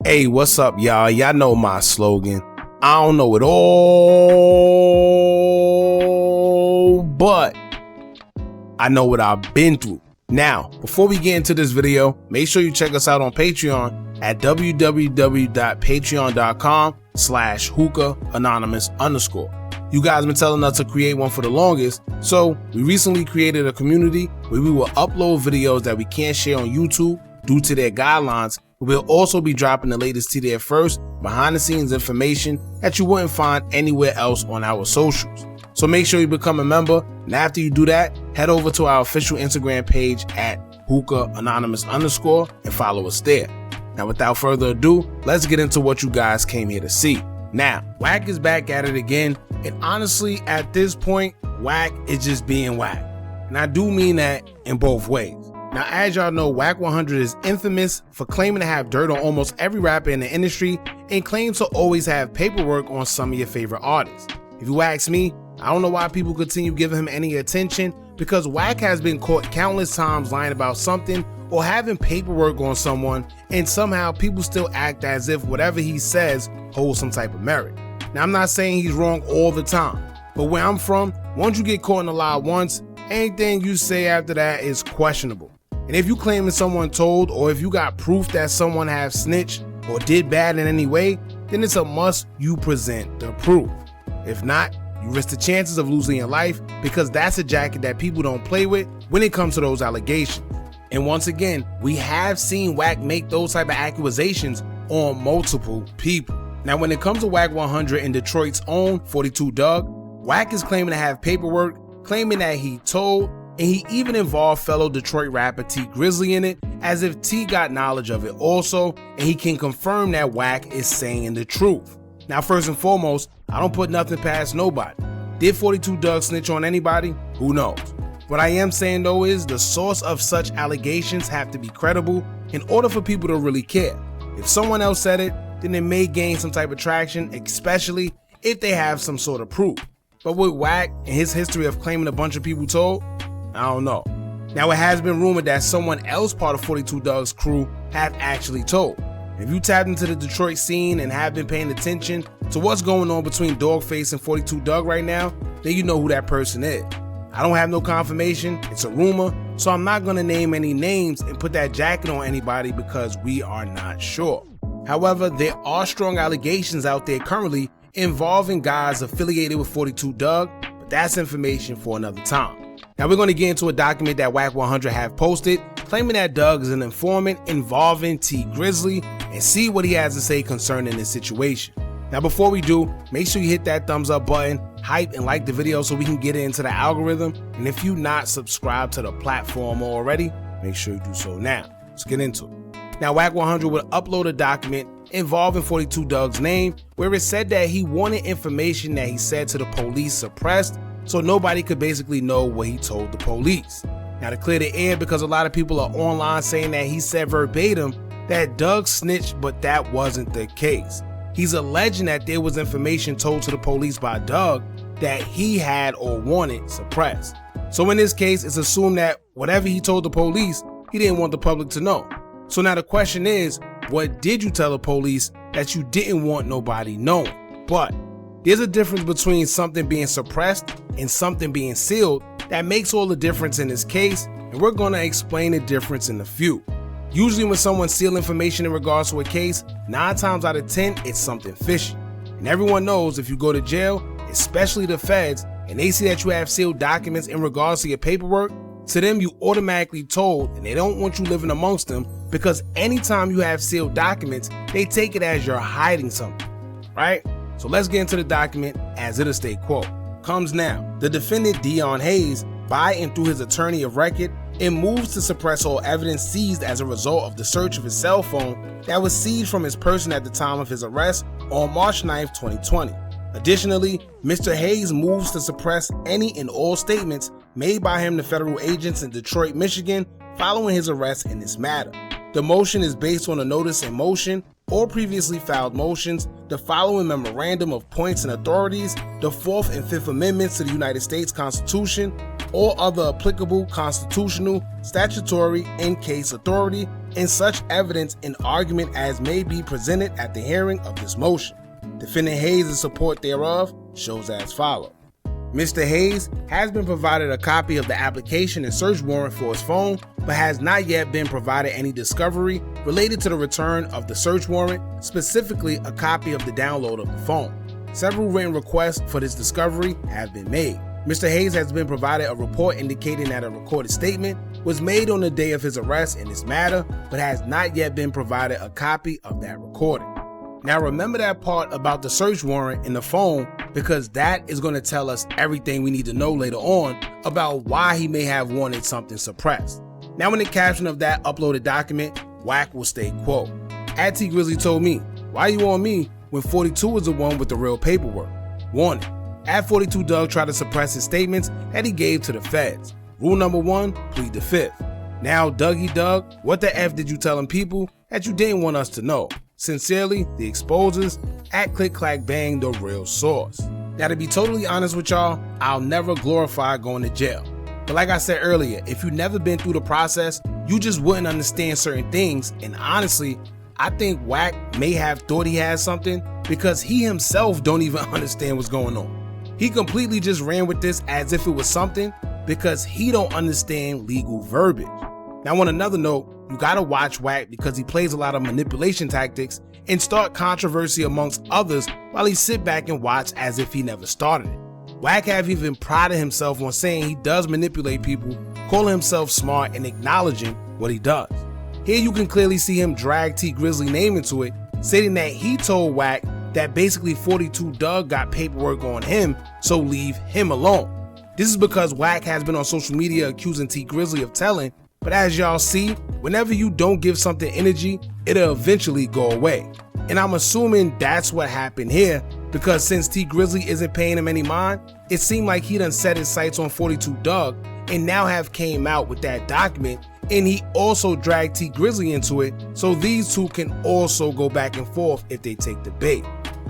Hey, what's up, y'all? Y'all know my slogan. I don't know it all, but I know what I've been through. Now, before we get into this video, make sure you check us out on Patreon at www.patreon.com/Hookah Anonymous _. You guys been telling us to create one for the longest, so we recently created a community where we will upload videos that we can't share on YouTube due to their guidelines. We'll also be dropping the latest to there first, behind the scenes information that you wouldn't find anywhere else on our socials. So make sure you become a member, and after you do that, head over to our official Instagram page at Hookah Anonymous _ and follow us there. Now without further ado, let's get into what you guys came here to see. Now, Wack is back at it again, and honestly at this point, Wack is just being Wack. And I do mean that in both ways. Now, as y'all know, Wack100 is infamous for claiming to have dirt on almost every rapper in the industry and claims to always have paperwork on some of your favorite artists. If you ask me, I don't know why people continue giving him any attention, because Wack has been caught countless times lying about something or having paperwork on someone, and somehow people still act as if whatever he says holds some type of merit. Now, I'm not saying he's wrong all the time, but where I'm from, once you get caught in a lie once, anything you say after that is questionable. And if you claiming someone told, or if you got proof that someone has snitched or did bad in any way, then it's a must you present the proof. If not, you risk the chances of losing your life, because that's a jacket that people don't play with when it comes to those allegations. And once again, we have seen Wack make those type of accusations on multiple people. Now, when it comes to Wack100 and Detroit's own 42 Dugg, Wack is claiming to have paperwork, claiming that he told, and he even involved fellow Detroit rapper T Grizzley in it, as if T got knowledge of it also, and he can confirm that Wack is saying the truth. Now, first and foremost, I don't put nothing past nobody. Did 42 Dugg snitch on anybody? Who knows? What I am saying though is the source of such allegations have to be credible in order for people to really care. If someone else said it, then it may gain some type of traction, especially if they have some sort of proof. But with Wack and his history of claiming a bunch of people told, I don't know. Now, it has been rumored that someone else part of 42 Dugg's crew have actually told. If you tapped into the Detroit scene and have been paying attention to what's going on between Dogface and 42 Dugg right now, then you know who that person is. I don't have no confirmation, it's a rumor, so I'm not going to name any names and put that jacket on anybody because we are not sure. However, there are strong allegations out there currently involving guys affiliated with 42 Dugg, but that's information for another time. Now we're going to get into a document that Wack100 have posted, claiming that Dugg is an informant involving T Grizzley, and see what he has to say concerning this situation. Now before we do, make sure you hit that thumbs up button, hype and like the video so we can get into the algorithm, and if you not subscribed to the platform already, make sure you do so now. Let's get into it. Now Wack100 would upload a document involving 42 Dugg's name, where it said that he wanted information that he said to the police suppressed, so nobody could basically know what he told the police. Now, to clear the air, because a lot of people are online saying that he said verbatim that Dugg snitched, but that wasn't the case. He's alleging that there was information told to the police by Dugg that he had or wanted suppressed. So in this case, it's assumed that whatever he told the police, he didn't want the public to know. So now the question is, what did you tell the police that you didn't want nobody knowing? But there's a difference between something being suppressed and something being sealed that makes all the difference in this case, and we're going to explain the difference in a few. Usually when someone seals information in regards to a case, 9 times out of 10, it's something fishy. And everyone knows if you go to jail, especially the feds, and they see that you have sealed documents in regards to your paperwork, to them you automatically told, and they don't want you living amongst them, because anytime you have sealed documents, they take it as you're hiding something, right? So let's get into the document as it'll state, quote, comes now. The defendant Dion Hayes, by and through his attorney of record, and moves to suppress all evidence seized as a result of the search of his cell phone that was seized from his person at the time of his arrest on March 9th, 2020. Additionally, Mr. Hayes moves to suppress any and all statements made by him to federal agents in Detroit, Michigan following his arrest in this matter. The motion is based on a notice in motion or previously filed motions, the following memorandum of points and authorities, the 4th and 5th Amendments to the United States Constitution, or other applicable constitutional, statutory, and case authority and such evidence and argument as may be presented at the hearing of this motion. Defendant Hayes in support thereof shows as follows. Mr. Hayes has been provided a copy of the application and search warrant for his phone, but has not yet been provided any discovery related to the return of the search warrant, specifically a copy of the download of the phone. Several written requests for this discovery have been made. Mr. Hayes has been provided a report indicating that a recorded statement was made on the day of his arrest in this matter, but has not yet been provided a copy of that recording. Now remember that part about the search warrant in the phone, because that is going to tell us everything we need to know later on about why he may have wanted something suppressed. Now in the caption of that uploaded document, Wack will state, quote, "At T Grizzley told me, why you on me when 42 was the one with the real paperwork? Warning, at 42 Dugg tried to suppress his statements that he gave to the feds. Rule number 1, plead the 5th. Now Dougie Dugg, what the F did you telling people that you didn't want us to know? Sincerely, the exposers, at Click Clack Bang, the real source." Now to be totally honest with y'all, I'll never glorify going to jail. But like I said earlier, if you've never been through the process, you just wouldn't understand certain things. And honestly, I think Wack may have thought he had something because he himself don't even understand what's going on. He completely just ran with this as if it was something because he don't understand legal verbiage. Now on another note, you gotta watch Wack because he plays a lot of manipulation tactics and start controversy amongst others while he sit back and watch as if he never started it. Wack have even prided himself on saying he does manipulate people, calling himself smart and acknowledging what he does. Here you can clearly see him drag T Grizzley name into it, stating that he told Wack that basically 42 Dugg got paperwork on him, so leave him alone. This is because Wack has been on social media accusing T Grizzley of telling, but as y'all see, whenever you don't give something energy, it'll eventually go away. And I'm assuming that's what happened here, because since T Grizzley isn't paying him any mind, it seemed like he done set his sights on 42 Dugg and now have came out with that document, and he also dragged T Grizzley into it, so these two can also go back and forth if they take the bait.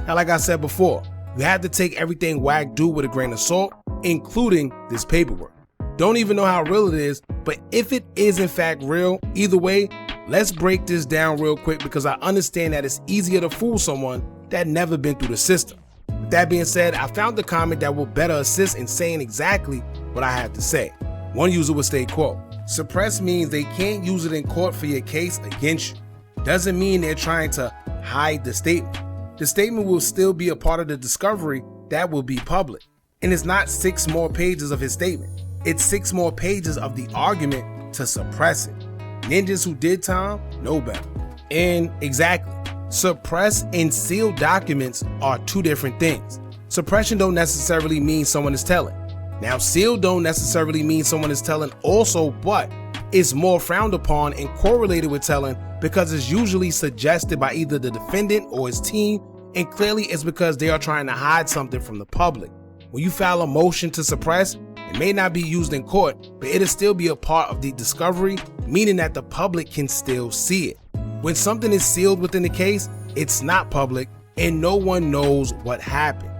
Now like I said before, you have to take everything Wack do with a grain of salt, including this paperwork. Don't even know how real it is, but if it is in fact real, either way, let's break this down real quick because I understand that it's easier to fool someone that never been through the system. With that being said, I found the comment that will better assist in saying exactly what I have to say. One user would state, quote, "Suppress means they can't use it in court for your case against you. Doesn't mean they're trying to hide the statement. The statement will still be a part of the discovery that will be public. And it's not 6 more pages of his statement. It's 6 more pages of the argument to suppress it. Ninjas who did time know better." And exactly, suppress and sealed documents are 2 different things. Suppression don't necessarily mean someone is telling. Now sealed don't necessarily mean someone is telling also, but it's more frowned upon and correlated with telling because it's usually suggested by either the defendant or his team, and clearly it's because they are trying to hide something from the public. When you file a motion to suppress, it may not be used in court, but it'll still be a part of the discovery, meaning that the public can still see it. When something is sealed within the case, it's not public and no one knows what happened.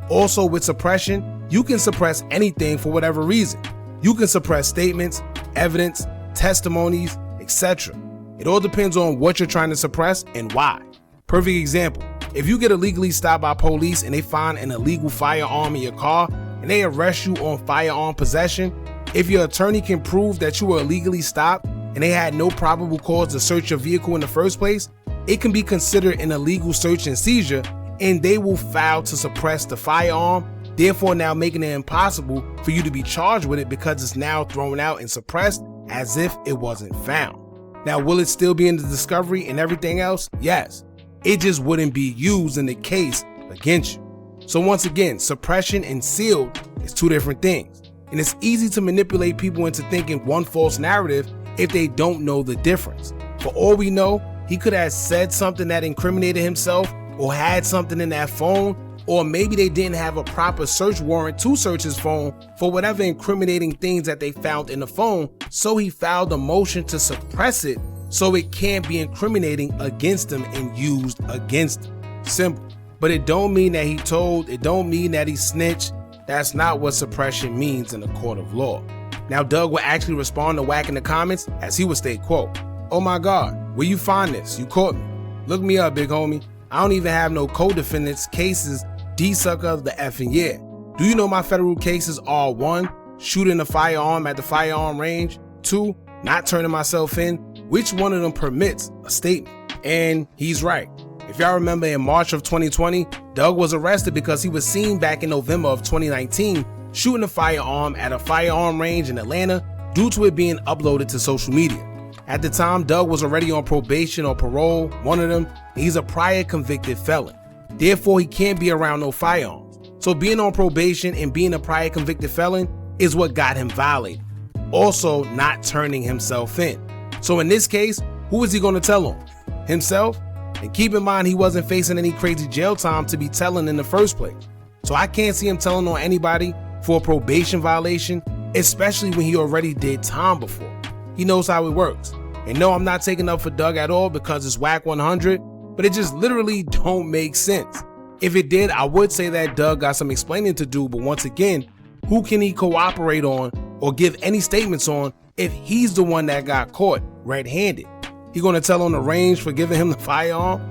Also with suppression, you can suppress anything for whatever reason. You can suppress statements, evidence, testimonies, etc. It all depends on what you're trying to suppress and why. Perfect example, if you get illegally stopped by police and they find an illegal firearm in your car and they arrest you on firearm possession, if your attorney can prove that you were illegally stopped and they had no probable cause to search your vehicle in the first place, it can be considered an illegal search and seizure, and they will file to suppress the firearm, therefore now making it impossible for you to be charged with it because it's now thrown out and suppressed as if it wasn't found. Now, will it still be in the discovery and everything else? Yes. It just wouldn't be used in the case against you. So once again, suppression and sealed is 2 different things. And it's easy to manipulate people into thinking one false narrative if they don't know the difference. For all we know, he could have said something that incriminated himself or had something in that phone, or maybe they didn't have a proper search warrant to search his phone for whatever incriminating things that they found in the phone, so he filed a motion to suppress it so it can't be incriminating against him and used against him. Simple. But it don't mean that he told, it don't mean that he snitched. That's not what suppression means in a court of law. Now Dugg will actually respond to Wack in the comments as he would state, quote, Oh my God, where you find this? You caught me. Look me up, big homie. I don't even have no co-defendants cases, D-sucker of the effing year. Do you know my federal cases are 1, shooting a firearm at the firearm range, 2, not turning myself in? Which one of them permits a statement? And he's right. If y'all remember, in March of 2020, Dugg was arrested because he was seen back in November of 2019 shooting a firearm at a firearm range in Atlanta due to it being uploaded to social media. At the time, Dugg was already on probation or parole, one of them, and he's a prior convicted felon. Therefore, he can't be around no firearms. So being on probation and being a prior convicted felon is what got him violated. Also, not turning himself in. So in this case, who is he going to tell on? Himself? And keep in mind, he wasn't facing any crazy jail time to be telling in the first place. So I can't see him telling on anybody for a probation violation, especially when he already did time before. He knows how it works. And no, I'm not taking up for Dugg at all because it's Wack100, but it just literally don't make sense. If it did, I would say that Dugg got some explaining to do, but once again, who can he cooperate on or give any statements on if he's the one that got caught red-handed? He gonna tell on the range for giving him the firearm?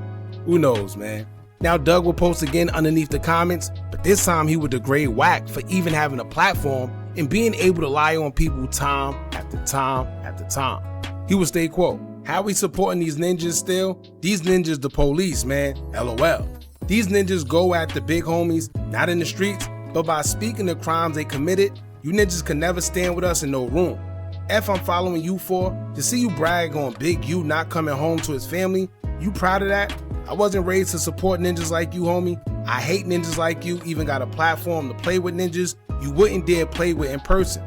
Who knows, man? Now Dugg will post again underneath the comments, but this time he would degrade Wack for even having a platform and being able to lie on people time after time after time. He would stay quote, "How we supporting these ninjas still? These ninjas the police, man, LOL. These ninjas go at the big homies, not in the streets, but by speaking the crimes they committed. You ninjas can never stand with us in no room. F I'm following you for, to see you brag on Big U not coming home to his family, you proud of that? I wasn't raised to support ninjas like you, homie. I hate ninjas like you, even got a platform to play with ninjas you wouldn't dare play with in person.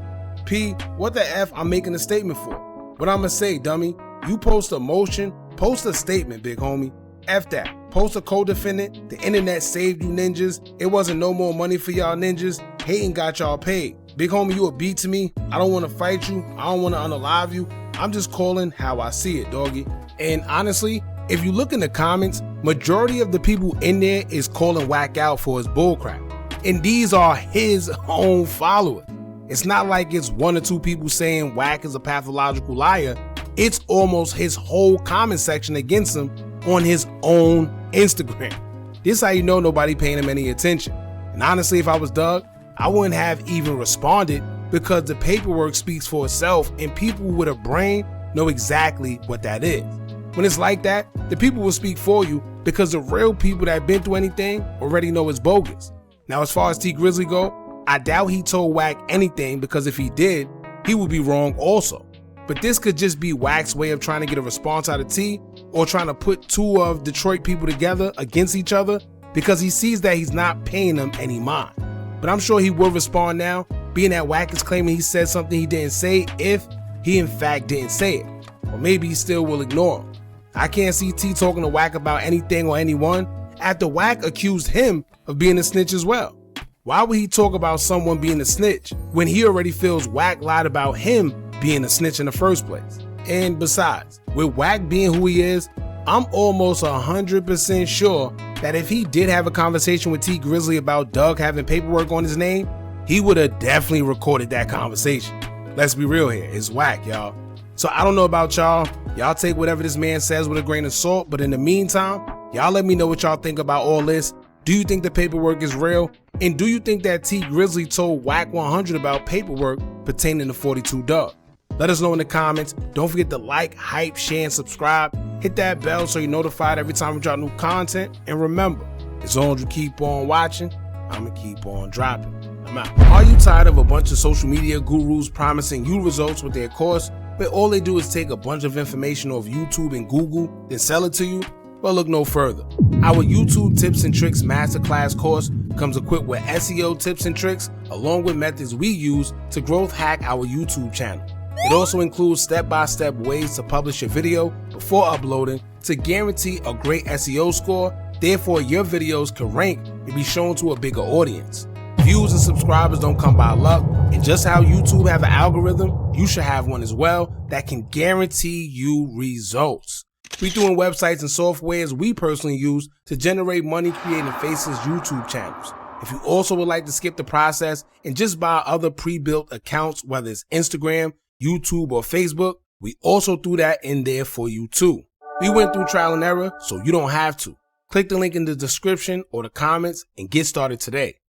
P, what the F I'm making a statement for? What I'ma say, dummy? You post a motion, post a statement, big homie. F that. Post a co-defendant. The internet saved you ninjas. It wasn't no more money for y'all ninjas. Hating got y'all paid. Big homie, you a beat to me. I don't want to fight you. I don't want to unalive you. I'm just calling how I see it, doggy. And honestly, if you look in the comments, majority of the people in there is calling Wack out for his bullcrap. And these are his own followers. It's not like it's 1 or 2 people saying Wack is a pathological liar. It's almost his whole comment section against him on his own Instagram. This is how you know nobody paying him any attention. And honestly, if I was Dugg, I wouldn't have even responded because the paperwork speaks for itself and people with a brain know exactly what that is. When it's like that, the people will speak for you because the real people that been through anything already know it's bogus. Now, as far as T Grizzley go, I doubt he told Wack anything because if he did, he would be wrong also. But this could just be Wack's way of trying to get a response out of T or trying to put 2 of Detroit people together against each other because he sees that he's not paying them any mind. But I'm sure he will respond now, being that Wack is claiming he said something he didn't say if he in fact didn't say it. Or maybe he still will ignore him. I can't see T talking to Wack about anything or anyone after Wack accused him of being a snitch as well. Why would he talk about someone being a snitch when he already feels Wack lied about him being a snitch in the first place? And besides, with Wack being who he is, I'm almost 100% sure that if he did have a conversation with T Grizzley about Dugg having paperwork on his name, he would have definitely recorded that conversation. Let's be real here, it's Wack, y'all. So I don't know about y'all. Y'all take whatever this man says with a grain of salt, but in the meantime, y'all let me know what y'all think about all this. Do you think the paperwork is real? And do you think that T Grizzley told Wack100 about paperwork pertaining to 42 Dugg? Let us know in the comments. Don't forget to like, hype, share, and subscribe. Hit that bell so you're notified every time we drop new content. And remember, as long as you keep on watching, I'ma keep on dropping. I'm out. Are you tired of a bunch of social media gurus promising you results with their course, but all they do is take a bunch of information off YouTube and Google, then sell it to you? Well, look no further. Our YouTube Tips and Tricks Masterclass course comes equipped with SEO tips and tricks, along with methods we use to growth hack our YouTube channel. It also includes step-by-step ways to publish your video before uploading to guarantee a great SEO score, therefore your videos can rank and be shown to a bigger audience. Views and subscribers don't come by luck, and just how YouTube have an algorithm, you should have one as well that can guarantee you results. We doing websites and softwares we personally use to generate money creating faceless YouTube channels. If you also would like to skip the process and just buy other pre-built accounts, whether it's Instagram, YouTube, or Facebook, We also threw that in there for you too. We went through trial and error, so you don't have to. Click the link in the description or the comments and get started today.